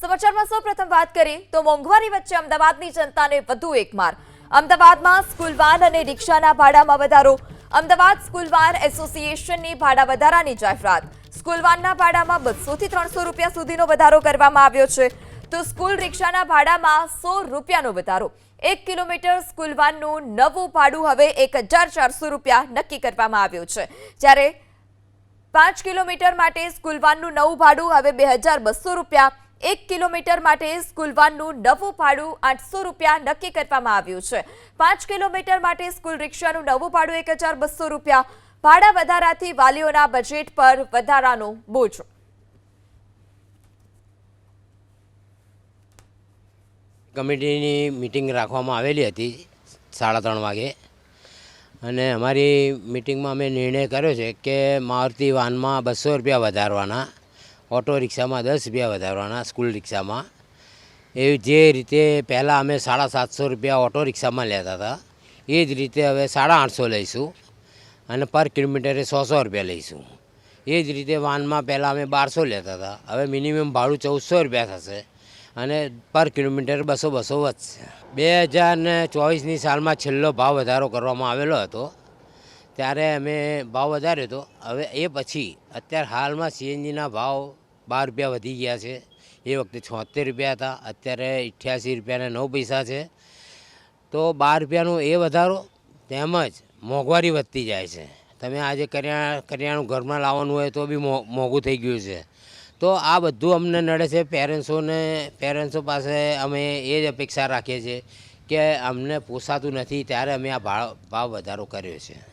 સમાચારમાં સૌપ્રથમ વાત કરીએ તો મોંઘવારી વચ્ચે અમદાવાદની જનતાને વધુ એક માર। અમદાવાદમાં સ્કૂલ વાન અને રિક્ષાના ભાડામાં વધારો। અમદાવાદ સ્કૂલ વાન એસોસિએશનની ભાડા વધારાની જાહેરાત। સ્કૂલ વાનના ભાડામાં 200 થી 300 રૂપિયા સુધીનો વધારો કરવામાં આવ્યો છે, તો સ્કૂલ રિક્ષાના ભાડામાં 100 રૂપિયાનો વધારો। 1 કિલોમીટર સ્કૂલ વાનનું નવું ભાડું હવે 1400 રૂપિયા નક્કી કરવામાં આવ્યું છે, જ્યારે 5 કિલોમીટર માટે સ્કૂલ વાનનું નવું ભાડું હવે 2200 રૂપિયા। 1 કિલોમીટર માટે સ્કૂલ વાનનું નવું ભાડું 800 રૂપિયા નક્કી કરવામાં આવ્યું છે। 5 કિલોમીટર માટે સ્કૂલ રિક્ષાનું નવું ભાડું 1200 રૂપિયા। ભાડા વધારાથી વાલીઓના બજેટ પર વધારાનો બોજ। કમિટીની મીટિંગ રાખવામાં આવેલી હતી 3:30 વાગે, અને અમારી મીટિંગમાં અમે નિર્ણય કર્યો છે કે મારુતિ વાનમાં 200 રૂપિયા વધારવાના, ઓટો રિક્ષામાં 10 રૂપિયા વધારવાના, સ્કૂલ રિક્ષામાં એ જે રીતે પહેલાં અમે 750 રૂપિયા ઓટો રિક્ષામાં લેતા હતા એ જ રીતે હવે 850 લઈશું, અને પર કિલોમીટરે 100 રૂપિયા લઈશું। એ જ રીતે વાનમાં પહેલાં અમે 1200 લેતા હતા, હવે મિનિમમ ભાડું 1400 રૂપિયા થશે, અને પર કિલોમીટર 200 વધશે। 2024ની સાલમાં છેલ્લો ભાવ વધારો કરવામાં આવેલો હતો, ત્યારે અમે ભાવ વધાર્યો હતો। હવે એ પછી અત્યારે હાલમાં સીએનજીના ભાવ 12 રૂપિયા વધી ગયા છે। એ વખતે 76 રૂપિયા હતા, અત્યારે 88 રૂપિયાને 9 પૈસા છે। તો 12 રૂપિયાનો એ વધારો, તેમજ મોંઘવારી વધતી જાય છે। તમે આજે કરિયાણું ઘરમાં લાવવાનું હોય તો બી મોંઘું થઈ ગયું છે। તો આ બધું અમને નડે છે। પેરેન્ટ્સો પાસે અમે એ જ અપેક્ષા રાખીએ છીએ કે અમને પોસાતું નથી, ત્યારે અમે આ ભાવ વધારો કર્યો છે।